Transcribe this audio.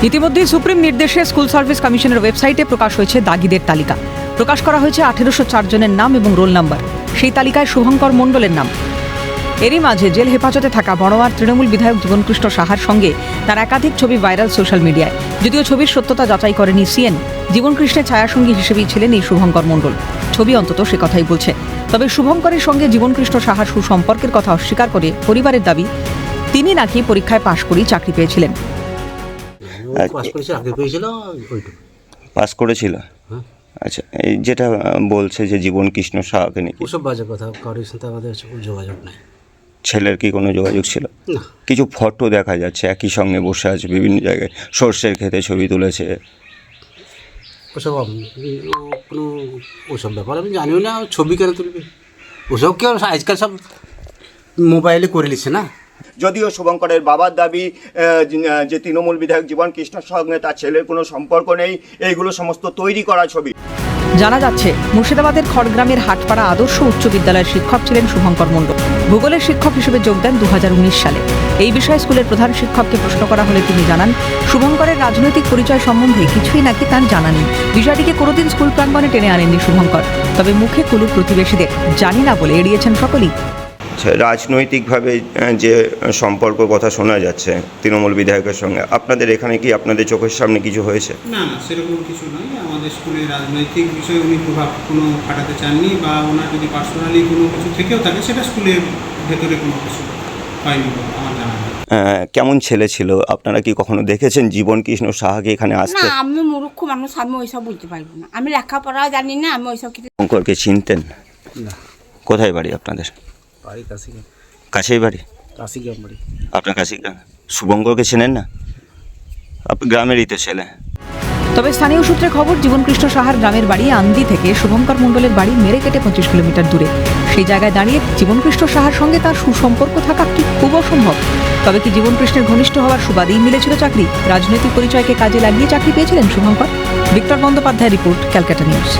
ইতিমধ্যে সুপ্রিম নির্দেশে school service কমিশনের ওয়েবসাইটে প্রকাশ হয়েছে দাগিদের তালিকা। প্রকাশ করা হয়েছে 1804 জনের নাম এবং রোল নাম্বার। সেই তালিকায় শুভঙ্কর মণ্ডলের নাম। এরই মাঝে জেল হেফাজতে থাকা বড়োয়ার তৃণমূল বিধায়ক জীবনকৃষ্ণ সাহার সঙ্গে তার একাধিক ছবি ভাইরাল সোশ্যাল মিডিয়ায়। যদিও ছবির সত্যতা যাচাই করেনি সিএন, জীবনকৃষ্ণের ছায়াসঙ্গী হিসেবেই ছিলেন এই শুভঙ্কর মণ্ডল। ছবি অন্তত সে কথাই বলছে। তবে শুভঙ্করের সঙ্গে জীবনকৃষ্ণ সাহার সুসম্পর্কের কথা অস্বীকার করে পরিবারের দাবি, তিনি নাকি পরীক্ষায় পাশ করেই চাকরি পেয়েছিলেন। পাস করেছিল। আচ্ছা, এই যেটা বলছে যে জীবনকৃষ্ণ সাহাকে নাকি, ওসব বাজে কথা, কারোর সাথে আমাদের যোগাযোগ নেই। ছেলের কি কোনো যোগাযোগ ছিল? না। কিছু ফটো দেখা যাচ্ছে একই সঙ্গে বসে আছে বিভিন্ন জায়গায়, সর্ষের ক্ষেতে ছবি তুলেছে। ওসব কোনো ওসব ব্যাপার আমি জানিও না। ছবি কেন তুলবি? ওসব কেউ আজকাল সব মোবাইলে করে নিচ্ছে না। যদিও শুভঙ্করের বাবার দাবি যে তৃণমূল বিধায়ক জীবনকৃষ্ণের সঙ্গে তার ছেলের কোনো সম্পর্ক নেই, এইগুলো সমস্ত তৈরি করা ছবি। জানা যাচ্ছে মুর্শিদাবাদের খড়গ্রামের হাটপাড়া আদর্শ উচ্চ বিদ্যালয়ের শিক্ষক ছিলেন শুভঙ্কর মণ্ডল। ভূগোলের শিক্ষক হিসেবে যোগ দেন 2019 সালে। এই বিষয়ে স্কুলের প্রধান শিক্ষককে প্রশ্ন করা হলে তিনি জানান, শুভঙ্করের রাজনৈতিক পরিচয় সম্বন্ধে কিছুই নাকি তার জানা নেই। বিষয়টিকে কোনোদিন স্কুল প্রাঙ্গণে টেনে আনেননি শুভঙ্কর। তবে মুখে কুলুপ প্রতিবেশীদের জানি না বলে এড়িয়েছেন সকলেই। রাজনৈতিকভাবে যে সম্পর্ক কথা শোনা যাচ্ছে তৃণমূল বিধায়কের সঙ্গে, আপনাদের এখানে কি আপনাদের চোখের সামনে কিছু হয়েছে? না, সেরকম কিছু নয়। আমাদের স্কুলে রাজনৈতিক বিষয়ে উনি প্রভাব কোনো খাটাতে চাননি, বা ওনার যদি পার্সোনালি কোনো কিছু থেকেও থাকে সেটা স্কুলের ভেতরে কোনো কিছু হয়নি বলে আমার জানা নেই। কেমন ছেলে ছিল? আপনারা কি কখনো দেখেছেন জীবনকৃষ্ণ সাহাকে এখানে আসতে? না, আমি মূর্খ মানুষ, আমি ওইসব বলতে পারবো না। আমি লেখাপড়াও জানি না, আমি ওইসব কিছু। শঙ্করকে চিনতেন? না। কোথায় বাড়ি আপনাদের? বাড়ি কাশিগ্রাম। কাছেই বাড়ি? কাশিগ্রাম বাড়ি। আপনার কাশিগ্রাম। শুভঙ্করকে চেনেন না? আপনি গ্রামেরই তো ছেলে। তবে স্থানীয় সূত্রে খবর, জীবনকৃষ্ণ সাহার গ্রামের বাড়ি আন্দি থেকে শুভঙ্কর মণ্ডলের বাড়ি মেরে কেটে 25 কিলোমিটার দূরে। সেই জায়গায় দাঁড়িয়ে জীবনকৃষ্ণ সাহার সঙ্গে তার সুসম্পর্ক থাকা কি খুব অসম্ভব? তবে কি জীবনকৃষ্ণের ঘনিষ্ঠ হওয়ার সুবাদেই মিলেছিল চাকরি? রাজনৈতিক পরিচয়কে কাজে লাগিয়ে চাকরি পেয়েছিলেন শুভঙ্কর? ভিক্টর বন্দ্যোপাধ্যায়ের রিপোর্ট, ক্যালকাটা নিউজ।